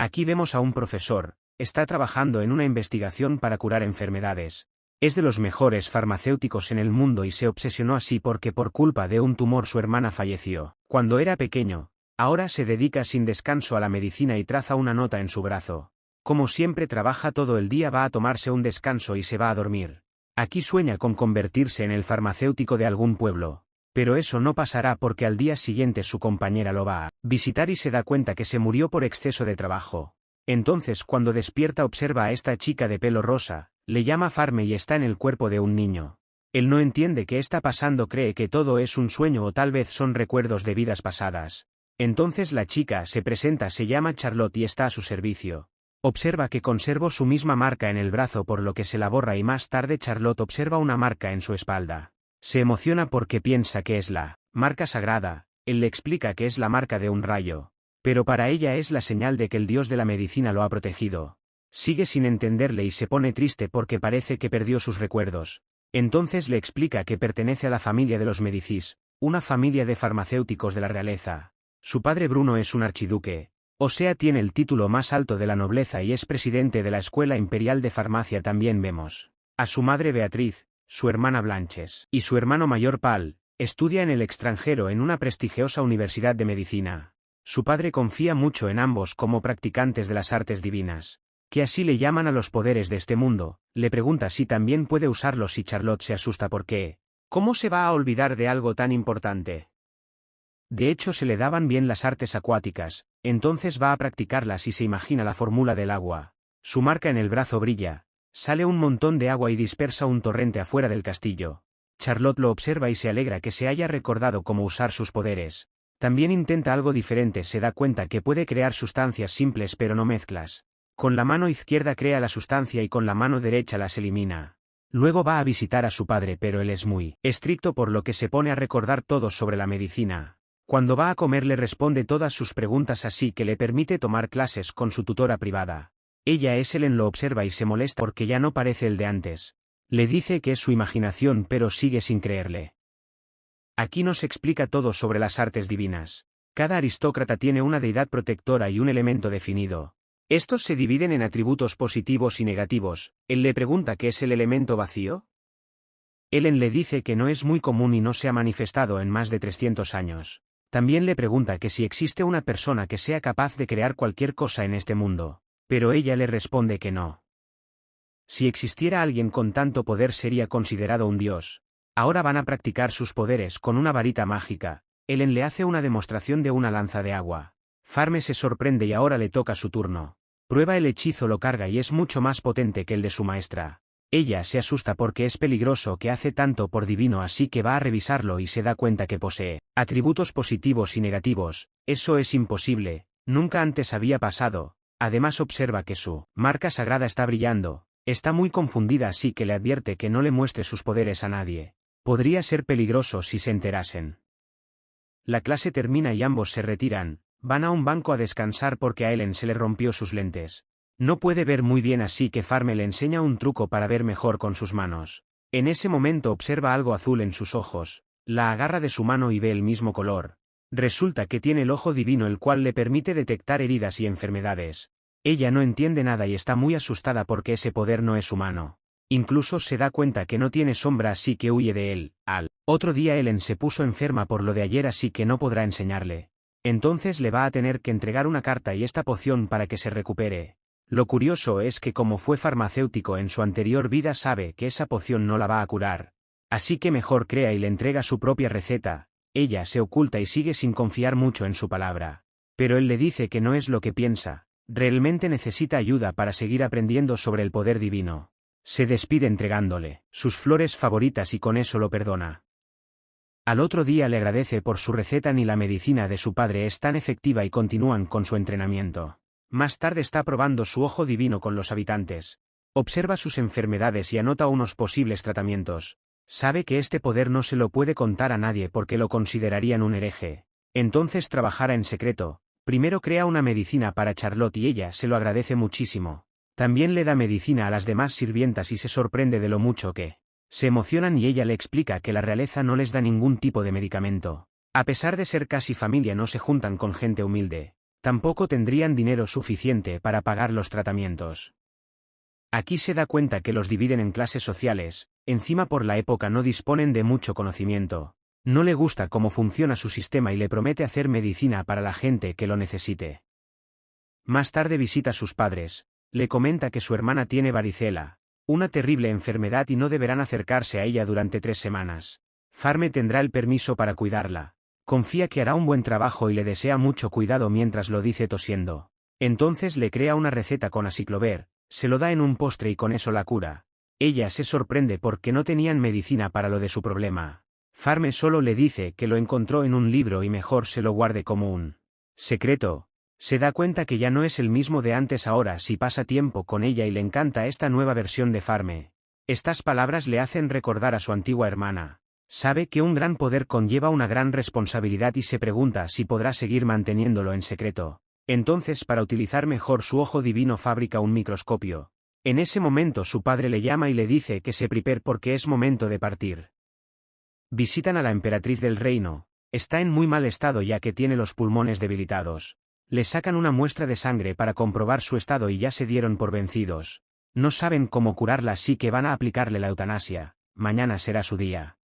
Aquí vemos a un profesor, está trabajando en una investigación para curar enfermedades. Es de los mejores farmacéuticos en el mundo y se obsesionó así porque por culpa de un tumor su hermana falleció cuando era pequeño. Ahora se dedica sin descanso a la medicina y traza una nota en su brazo. Como siempre trabaja todo el día, va a tomarse un descanso y se va a dormir. Aquí sueña con convertirse en el farmacéutico de algún pueblo. Pero eso no pasará porque al día siguiente su compañera lo va a visitar y se da cuenta que se murió por exceso de trabajo. Entonces cuando despierta observa a esta chica de pelo rosa, le llama Farme y está en el cuerpo de un niño. Él no entiende qué está pasando, cree que todo es un sueño o tal vez son recuerdos de vidas pasadas. Entonces la chica se presenta, se llama Charlotte y está a su servicio. Observa que conservó su misma marca en el brazo por lo que se la borra y más tarde Charlotte observa una marca en su espalda. Se emociona porque piensa que es la marca sagrada, él le explica que es la marca de un rayo. Pero para ella es la señal de que el dios de la medicina lo ha protegido. Sigue sin entenderle y se pone triste porque parece que perdió sus recuerdos. Entonces le explica que pertenece a la familia de los Medicis, una familia de farmacéuticos de la realeza. Su padre Bruno es un archiduque, o sea tiene el título más alto de la nobleza y es presidente de la Escuela Imperial de Farmacia. También vemos a su madre Beatriz, su hermana Blanches y su hermano mayor Pal, estudia en el extranjero en una prestigiosa universidad de medicina. Su padre confía mucho en ambos como practicantes de las artes divinas, que así le llaman a los poderes de este mundo. Le pregunta si también puede usarlos y Charlotte se asusta porque ¿cómo se va a olvidar de algo tan importante? De hecho se le daban bien las artes acuáticas, entonces va a practicarlas y se imagina la fórmula del agua. Su marca en el brazo brilla, sale un montón de agua y dispersa un torrente afuera del castillo. Charlotte lo observa y se alegra que se haya recordado cómo usar sus poderes. También intenta algo diferente, se da cuenta que puede crear sustancias simples pero no mezclas. Con la mano izquierda crea la sustancia y con la mano derecha las elimina. Luego va a visitar a su padre pero él es muy estricto por lo que se pone a recordar todo sobre la medicina. Cuando va a comer le responde todas sus preguntas así que le permite tomar clases con su tutora privada. Ella Ellen lo observa y se molesta porque ya no parece el de antes. Le dice que es su imaginación pero sigue sin creerle. Aquí nos explica todo sobre las artes divinas. Cada aristócrata tiene una deidad protectora y un elemento definido. Estos se dividen en atributos positivos y negativos. Él le pregunta qué es el elemento vacío. Ellen le dice que no es muy común y no se ha manifestado en más de 300 años. También le pregunta que si existe una persona que sea capaz de crear cualquier cosa en este mundo, pero ella le responde que no. Si existiera alguien con tanto poder sería considerado un dios. Ahora van a practicar sus poderes con una varita mágica. Ellen le hace una demostración de una lanza de agua. Farme se sorprende y ahora le toca su turno. Prueba el hechizo, lo carga y es mucho más potente que el de su maestra. Ella se asusta porque es peligroso que hace tanto por divino, así que va a revisarlo y se da cuenta que posee atributos positivos y negativos. Eso es imposible, nunca antes había pasado. Además observa que su marca sagrada está brillando. Está muy confundida así que le advierte que no le muestre sus poderes a nadie. Podría ser peligroso si se enterasen. La clase termina y ambos se retiran. Van a un banco a descansar porque a Ellen se le rompió sus lentes. No puede ver muy bien así que Farme le enseña un truco para ver mejor con sus manos. En ese momento observa algo azul en sus ojos, la agarra de su mano y ve el mismo color. Resulta que tiene el ojo divino el cual le permite detectar heridas y enfermedades. Ella no entiende nada y está muy asustada porque ese poder no es humano. Incluso se da cuenta que no tiene sombra así que huye de él. Al otro día Ellen se puso enferma por lo de ayer así que no podrá enseñarle. Entonces le va a tener que entregar una carta y esta poción para que se recupere. Lo curioso es que como fue farmacéutico en su anterior vida sabe que esa poción no la va a curar. Así que mejor crea y le entrega su propia receta. Ella se oculta y sigue sin confiar mucho en su palabra. Pero él le dice que no es lo que piensa. Realmente necesita ayuda para seguir aprendiendo sobre el poder divino. Se despide entregándole sus flores favoritas y con eso lo perdona. Al otro día le agradece por su receta. Ni la medicina de su padre es tan efectiva y continúan con su entrenamiento. Más tarde está probando su ojo divino con los habitantes. Observa sus enfermedades y anota unos posibles tratamientos. Sabe que este poder no se lo puede contar a nadie porque lo considerarían un hereje. Entonces trabajará en secreto. Primero crea una medicina para Charlotte y ella se lo agradece muchísimo. También le da medicina a las demás sirvientas y se sorprende de lo mucho que se emocionan y ella le explica que la realeza no les da ningún tipo de medicamento. A pesar de ser casi familia no se juntan con gente humilde. Tampoco tendrían dinero suficiente para pagar los tratamientos. Aquí se da cuenta que los dividen en clases sociales, encima por la época no disponen de mucho conocimiento. No le gusta cómo funciona su sistema y le promete hacer medicina para la gente que lo necesite. Más tarde visita a sus padres, le comenta que su hermana tiene varicela, una terrible enfermedad y no deberán acercarse a ella durante 3 semanas. Farme tendrá el permiso para cuidarla. Confía que hará un buen trabajo y le desea mucho cuidado mientras lo dice tosiendo. Entonces le crea una receta con aciclovir, se lo da en un postre y con eso la cura. Ella se sorprende porque no tenían medicina para lo de su problema. Farme solo le dice que lo encontró en un libro y mejor se lo guarde como un secreto. Se da cuenta que ya no es el mismo de antes ahora si pasa tiempo con ella y le encanta esta nueva versión de Farme. Estas palabras le hacen recordar a su antigua hermana. Sabe que un gran poder conlleva una gran responsabilidad y se pregunta si podrá seguir manteniéndolo en secreto. Entonces, para utilizar mejor su ojo divino, fabrica un microscopio. En ese momento su padre le llama y le dice que se prepare porque es momento de partir. Visitan a la emperatriz del reino. Está en muy mal estado ya que tiene los pulmones debilitados. Le sacan una muestra de sangre para comprobar su estado y ya se dieron por vencidos. No saben cómo curarla, así que van a aplicarle la eutanasia. Mañana será su día.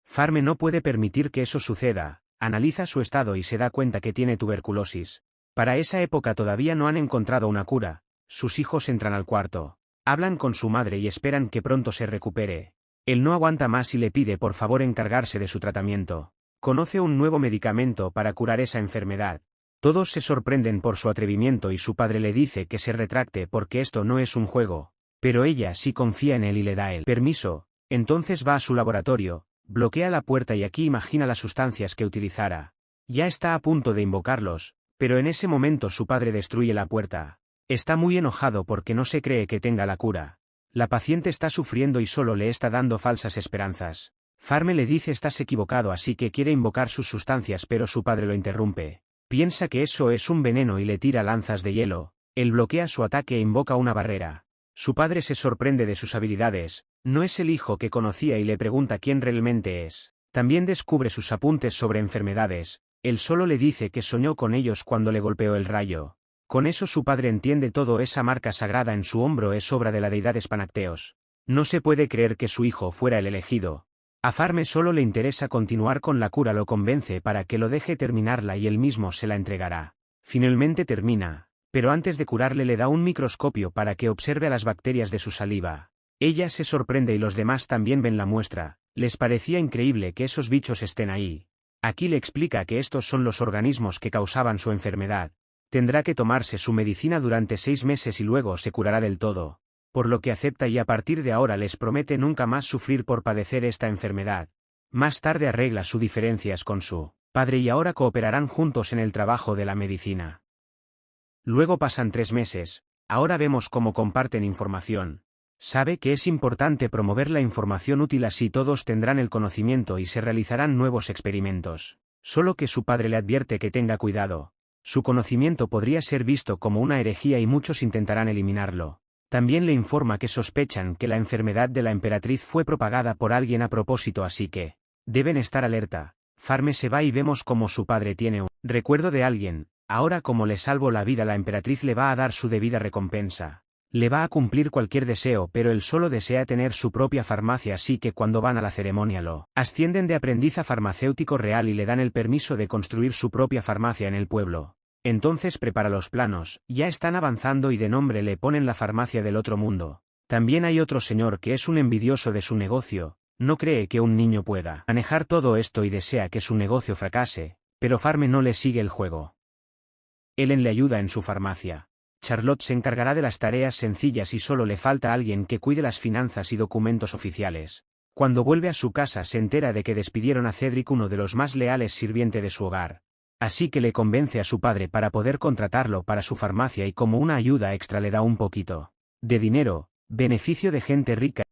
Farme no puede permitir que eso suceda, analiza su estado y se da cuenta que tiene tuberculosis. Para esa época todavía no han encontrado una cura. Sus hijos entran al cuarto. Hablan con su madre y esperan que pronto se recupere. Él no aguanta más y le pide por favor encargarse de su tratamiento. Conoce un nuevo medicamento para curar esa enfermedad. Todos se sorprenden por su atrevimiento y su padre le dice que se retracte porque esto no es un juego. Pero ella sí confía en él y le da el permiso. Entonces va a su laboratorio. Bloquea la puerta y aquí imagina las sustancias que utilizara. Ya está a punto de invocarlos, pero en ese momento su padre destruye la puerta. Está muy enojado porque no se cree que tenga la cura. La paciente está sufriendo y solo le está dando falsas esperanzas. Farme le dice estás equivocado, así que quiere invocar sus sustancias, pero su padre lo interrumpe. Piensa que eso es un veneno y le tira lanzas de hielo. Él bloquea su ataque e invoca una barrera. Su padre se sorprende de sus habilidades. No es el hijo que conocía y le pregunta quién realmente es. También descubre sus apuntes sobre enfermedades. Él solo le dice que soñó con ellos cuando le golpeó el rayo. Con eso su padre entiende todo. Esa marca sagrada en su hombro es obra de la deidad Spanacteos. No se puede creer que su hijo fuera el elegido. A Farme solo le interesa continuar con la cura, lo convence para que lo deje terminarla y él mismo se la entregará. Finalmente termina, pero antes de curarle le da un microscopio para que observe a las bacterias de su saliva. Ella se sorprende y los demás también ven la muestra. Les parecía increíble que esos bichos estén ahí. Aquí le explica que estos son los organismos que causaban su enfermedad. Tendrá que tomarse su medicina durante 6 meses y luego se curará del todo. Por lo que acepta y a partir de ahora les promete nunca más sufrir por padecer esta enfermedad. Más tarde arregla sus diferencias con su padre y ahora cooperarán juntos en el trabajo de la medicina. Luego pasan 3 meses, ahora vemos cómo comparten información. Sabe que es importante promover la información útil, así todos tendrán el conocimiento y se realizarán nuevos experimentos. Solo que su padre le advierte que tenga cuidado. Su conocimiento podría ser visto como una herejía y muchos intentarán eliminarlo. También le informa que sospechan que la enfermedad de la emperatriz fue propagada por alguien a propósito, así que deben estar alerta. Farme se va y vemos como su padre tiene un recuerdo de alguien. Ahora como le salvó la vida, la emperatriz le va a dar su debida recompensa. Le va a cumplir cualquier deseo, pero él solo desea tener su propia farmacia, así que cuando van a la ceremonia lo ascienden de aprendiz a farmacéutico real y le dan el permiso de construir su propia farmacia en el pueblo. Entonces prepara los planos, ya están avanzando y de nombre le ponen la farmacia del otro mundo. También hay otro señor que es un envidioso de su negocio, no cree que un niño pueda manejar todo esto y desea que su negocio fracase, pero Farme no le sigue el juego. Ellen le ayuda en su farmacia. Charlotte se encargará de las tareas sencillas y solo le falta alguien que cuide las finanzas y documentos oficiales. Cuando vuelve a su casa se entera de que despidieron a Cedric, uno de los más leales sirviente de su hogar. Así que le convence a su padre para poder contratarlo para su farmacia y como una ayuda extra le da un poquito de dinero, beneficio de gente rica.